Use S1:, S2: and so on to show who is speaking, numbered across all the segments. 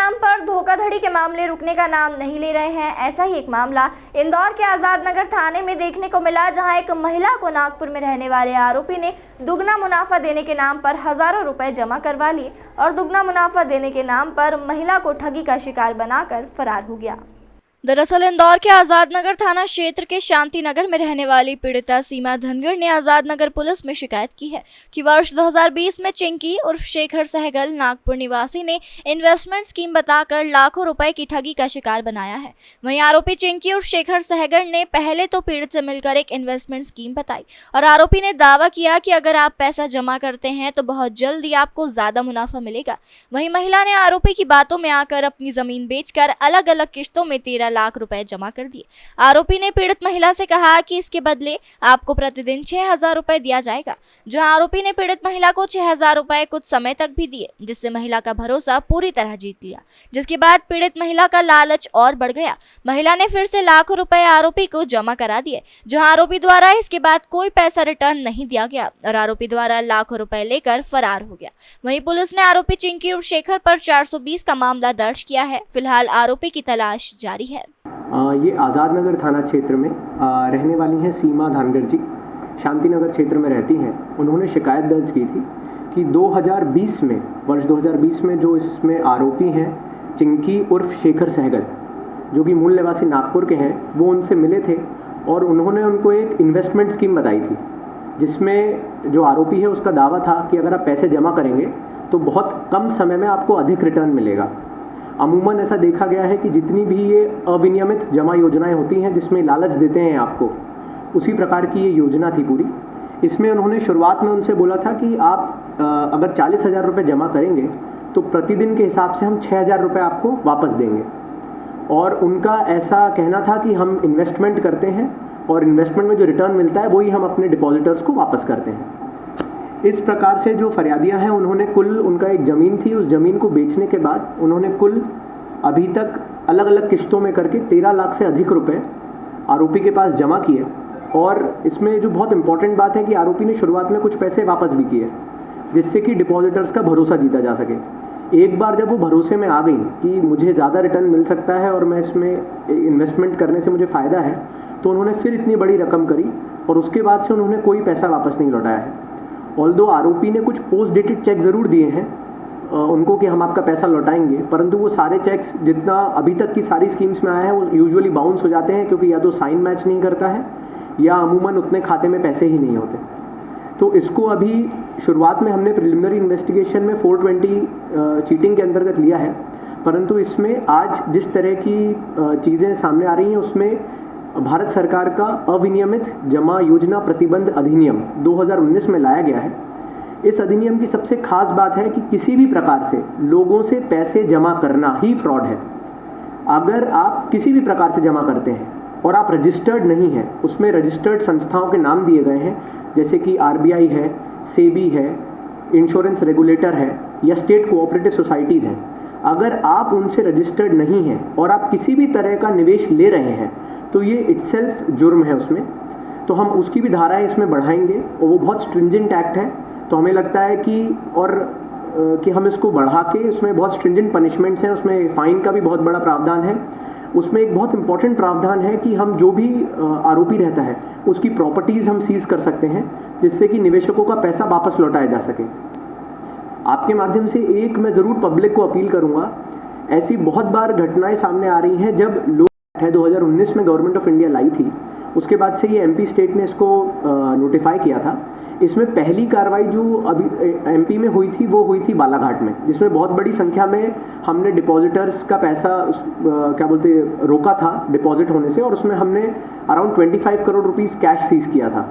S1: नाम पर धोखाधड़ी के मामले रुकने का नाम नहीं ले रहे हैं। ऐसा ही एक मामला इंदौर के आजाद नगर थाने में देखने को मिला, जहां एक महिला को नागपुर में रहने वाले आरोपी ने दुगना मुनाफा देने के नाम पर हजारों रुपए जमा करवा लिए और दुगना मुनाफा देने के नाम पर महिला को ठगी का शिकार बनाकर फरार हो गया। दरअसल इंदौर के आजाद नगर थाना क्षेत्र के शांति नगर में रहने वाली पीड़िता सीमा धनगर ने आजाद नगर पुलिस में शिकायत की है कि वर्ष 2020 में चिंकी उर्फ शेखर सहगल नागपुर निवासी ने इन्वेस्टमेंट स्कीम बताकर लाखों रुपए की ठगी का शिकार बनाया है। वहीं आरोपी चिंकी उर्फ शेखर सहगल ने पहले तो पीड़ित से मिलकर एक इन्वेस्टमेंट स्कीम बताई और आरोपी ने दावा किया कि अगर आप पैसा जमा करते हैं तो बहुत जल्दी आपको ज्यादा मुनाफा मिलेगा। वहीं महिला ने आरोपी की बातों में आकर अपनी जमीन बेचकर अलग अलग किश्तों में 13 लाख रुपए जमा कर दिए। आरोपी ने पीड़ित महिला से कहा कि इसके बदले आपको प्रतिदिन 6,000 रुपए दिया जाएगा। जो आरोपी ने पीड़ित महिला को 6,000 रुपए कुछ समय तक भी दिए, जिससे महिला का भरोसा पूरी तरह जीत लिया। जिसके बाद पीड़ित महिला का लालच और बढ़ गया। महिला ने फिर से लाखों रुपए आरोपी को जमा करा दिए। जो आरोपी द्वारा इसके बाद कोई पैसा रिटर्न नहीं दिया गया और आरोपी द्वारा लाखों रुपए लेकर फरार हो गया। वहीं पुलिस ने आरोपी चिंकी और शेखर पर 420 का मामला दर्ज किया है। फिलहाल आरोपी की तलाश जारी है।
S2: ये आज़ाद नगर थाना क्षेत्र में रहने वाली हैं सीमा धनगर जी, शांति नगर क्षेत्र में रहती हैं। उन्होंने शिकायत दर्ज की थी कि 2020 में वर्ष 2020 में जो इसमें आरोपी हैं चिंकी उर्फ शेखर सहगल, जो कि मूल निवासी नागपुर के हैं, वो उनसे मिले थे और उन्होंने उनको एक इन्वेस्टमेंट स्कीम बताई थी, जिसमें जो आरोपी है उसका दावा था कि अगर आप पैसे जमा करेंगे तो बहुत कम समय में आपको अधिक रिटर्न मिलेगा। अमूमन ऐसा देखा गया है कि जितनी भी ये अविनियमित जमा योजनाएं होती हैं जिसमें लालच देते हैं आपको, उसी प्रकार की ये योजना थी पूरी। इसमें उन्होंने शुरुआत में उनसे बोला था कि आप अगर 40,000 रुपये जमा करेंगे तो प्रतिदिन के हिसाब से हम 6,000 रुपये आपको वापस देंगे। और उनका ऐसा कहना था कि हम इन्वेस्टमेंट करते हैं और इन्वेस्टमेंट में जो रिटर्न मिलता है वही हम अपने डिपॉजिटर्स को वापस करते हैं। इस प्रकार से जो फरियादियां हैं, उन्होंने कुल, उनका एक ज़मीन थी, उस ज़मीन को बेचने के बाद उन्होंने कुल अभी तक अलग अलग किश्तों में करके 13 लाख से अधिक रुपए आरोपी के पास जमा किए। और इसमें जो बहुत इंपॉर्टेंट बात है कि आरोपी ने शुरुआत में कुछ पैसे वापस भी किए, जिससे कि डिपॉजिटर्स का भरोसा जीता जा सके। एक बार जब वो भरोसे में आ गई कि मुझे ज़्यादा रिटर्न मिल सकता है और मैं इसमें इन्वेस्टमेंट करने से मुझे फ़ायदा है, तो उन्होंने फिर इतनी बड़ी रकम करी और उसके बाद से उन्होंने कोई पैसा वापस नहीं लौटाया है। ऑल्दो आरोपी ने कुछ पोस्ट डेटेड चेक ज़रूर दिए हैं उनको कि हम आपका पैसा लौटाएंगे, परंतु वो सारे चेक्स जितना अभी तक की सारी स्कीम्स में आया है वो यूजुअली बाउंस हो जाते हैं, क्योंकि या तो साइन मैच नहीं करता है या अमूमन उतने खाते में पैसे ही नहीं होते। तो इसको अभी शुरुआत में हमने प्रिलिमिनरी इन्वेस्टिगेशन में 420 चीटिंग के अंतर्गत लिया है, परंतु इसमें आज जिस तरह की चीज़ें सामने आ रही हैं उसमें भारत सरकार का अविनियमित जमा योजना प्रतिबंध अधिनियम 2019 में लाया गया है। इस अधिनियम की सबसे खास बात है कि किसी भी प्रकार से लोगों से पैसे जमा करना ही फ्रॉड है। अगर आप किसी भी प्रकार से जमा करते हैं और आप रजिस्टर्ड नहीं हैं, उसमें रजिस्टर्ड संस्थाओं के नाम दिए गए हैं, जैसे कि RBI है, सेबी है, इंश्योरेंस रेगुलेटर है या स्टेट कोऑपरेटिव सोसाइटीज़ हैं, अगर आप उनसे रजिस्टर्ड नहीं हैं और आप किसी भी तरह का निवेश ले रहे हैं तो ये इटसेल्फ जुर्म है उसमें। तो हम उसकी भी धाराएं इसमें बढ़ाएंगे और वो बहुत स्ट्रिंजेंट एक्ट है। तो हमें लगता है कि हम इसको बढ़ा के उसमें बहुत स्ट्रिंजेंट पनिशमेंट्स हैं, उसमें फ़ाइन का भी बहुत बड़ा प्रावधान है। उसमें एक बहुत इंपॉर्टेंट प्रावधान है कि हम जो भी आरोपी रहता है उसकी प्रॉपर्टीज़ हम सीज कर सकते हैं, जिससे कि निवेशकों का पैसा वापस लौटाया जा सके। आपके माध्यम से एक मैं ज़रूर पब्लिक को अपील करूँगा, ऐसी बहुत बार घटनाएं सामने आ रही हैं जब लोग 2019 में गवर्नमेंट ऑफ इंडिया लाई थी, उसके बाद से ये MP स्टेट ने इसको नोटिफाई किया था। इसमें पहली कार्रवाई जो अभी MP में हुई थी वो हुई थी बालाघाट में, जिसमें बहुत बड़ी संख्या में हमने डिपॉजिटर्स का पैसा रोका था डिपॉजिट होने से, और उसमें हमने around 25 crore rupees cash seize किया था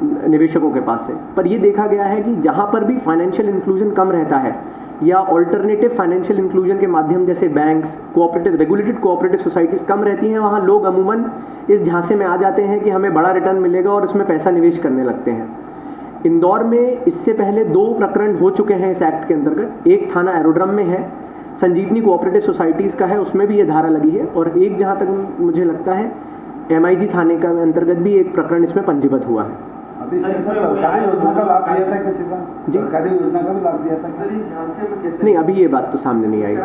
S2: निवेशकों के पास से। पर ये देखा गया है कि जहाँ पर भी फाइनेंशियल इंक्लूजन कम रहता है या ऑल्टरनेटिव फाइनेंशियल इंक्लूजन के माध्यम जैसे banks, cooperative, regulated cooperative societies कम रहती हैं, वहाँ लोग अमूमन इस झांसे में आ जाते हैं कि हमें बड़ा रिटर्न मिलेगा और इसमें पैसा निवेश करने लगते हैं। इंदौर में इससे पहले 2 प्रकरण हो चुके हैं इस एक्ट के अंतर्गत। एक थाना एरोड्रम में है, संजीवनी कोऑपरेटिव सोसाइटीज़ का है, उसमें भी ये धारा लगी है, और एक जहाँ तक मुझे लगता है MIG थाने का अंतर्गत भी एक प्रकरण इसमें पंजीबद्ध हुआ है।
S3: अभी सरकारी योजना का लाभ दिया था किसी का? सरकारी योजना का भी लाभ दिया था?
S2: नहीं, अभी ये बात तो सामने नहीं आई।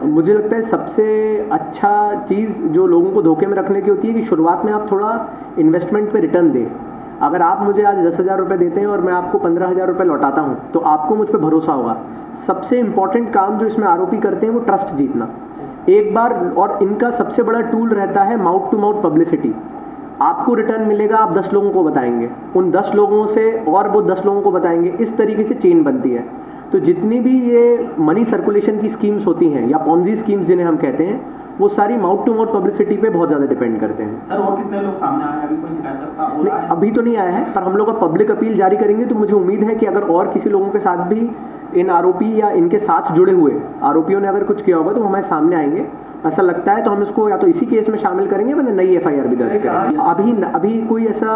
S2: मुझे लगता है सबसे अच्छा चीज़ जो लोगों को धोखे में रखने की होती है कि शुरुआत में आप थोड़ा इन्वेस्टमेंट पे रिटर्न दें। अगर आप मुझे आज 10,000 रुपये देते हैं और मैं आपको 15,000 रुपये लौटाता हूँ तो आपको मुझ पर भरोसा होगा। सबसे इम्पॉर्टेंट काम जो इसमें आरोपी करते हैं वो ट्रस्ट जीतना एक बार, और इनका सबसे बड़ा टूल रहता है माउथ टू माउथ पब्लिसिटी। आपको रिटर्न मिलेगा, आप 10 लोगों को बताएंगे, उन 10 लोगों से और वो 10 लोगों को बताएंगे, इस तरीके से चेन बनती है। तो जितनी भी ये मनी सर्कुलेशन की स्कीम्स होती हैं या पॉन्जी स्कीम्स जिन्हें हम कहते हैं, वो सारी माउथ टू माउथ पब्लिसिटी पे बहुत ज़्यादा डिपेंड करते हैं।
S3: सर और कितने लोग सामने आए हैं? अभी कोई शिकायत करता हो रहा है?
S2: अभी तो नहीं आया है, पर हम लोग अब पब्लिक अपील जारी करेंगे तो मुझे उम्मीद है कि अगर और किसी लोगों के साथ भी इन आरोपी या इनके साथ जुड़े हुए आरोपियों ने अगर कुछ किया होगा तो हमारे सामने आएंगे। ऐसा लगता है तो हम इसको या तो इसी केस में शामिल करेंगे वरना नई FIR भी दर्ज करेंगे। अभी कोई ऐसा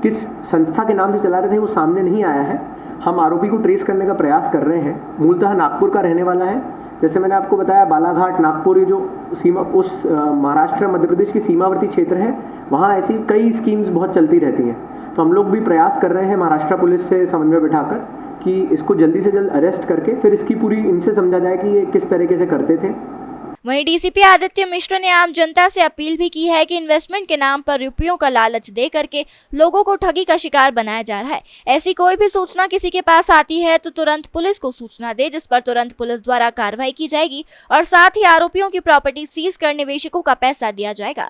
S2: किस संस्था के नाम से चला रहे थे वो सामने नहीं आया है। हम आरोपी को ट्रेस करने का प्रयास कर रहे हैं। मूलतः नागपुर का रहने वाला है। जैसे मैंने आपको बताया, बालाघाट, नागपुर, ये जो सीमा उस महाराष्ट्र मध्य प्रदेश की सीमावर्ती क्षेत्र है, वहाँ ऐसी कई स्कीम्स बहुत चलती रहती हैं। तो हम लोग भी प्रयास कर रहे हैं महाराष्ट्र पुलिस से समन्वय बिठाकर कि इसको जल्दी से जल्द अरेस्ट करके फिर इसकी पूरी इनसे समझा जाए कि ये किस तरीके से करते थे।
S1: वहीं डीसीपी आदित्य मिश्र ने आम जनता से अपील भी की है कि इन्वेस्टमेंट के नाम पर रुपयों का लालच दे करके लोगों को ठगी का शिकार बनाया जा रहा है। ऐसी कोई भी सूचना किसी के पास आती है तो तुरंत पुलिस को सूचना दे, जिस पर तुरंत पुलिस द्वारा कार्रवाई की जाएगी और साथ ही आरोपियों की प्रॉपर्टी सीज कर निवेशकों का पैसा दिया जाएगा।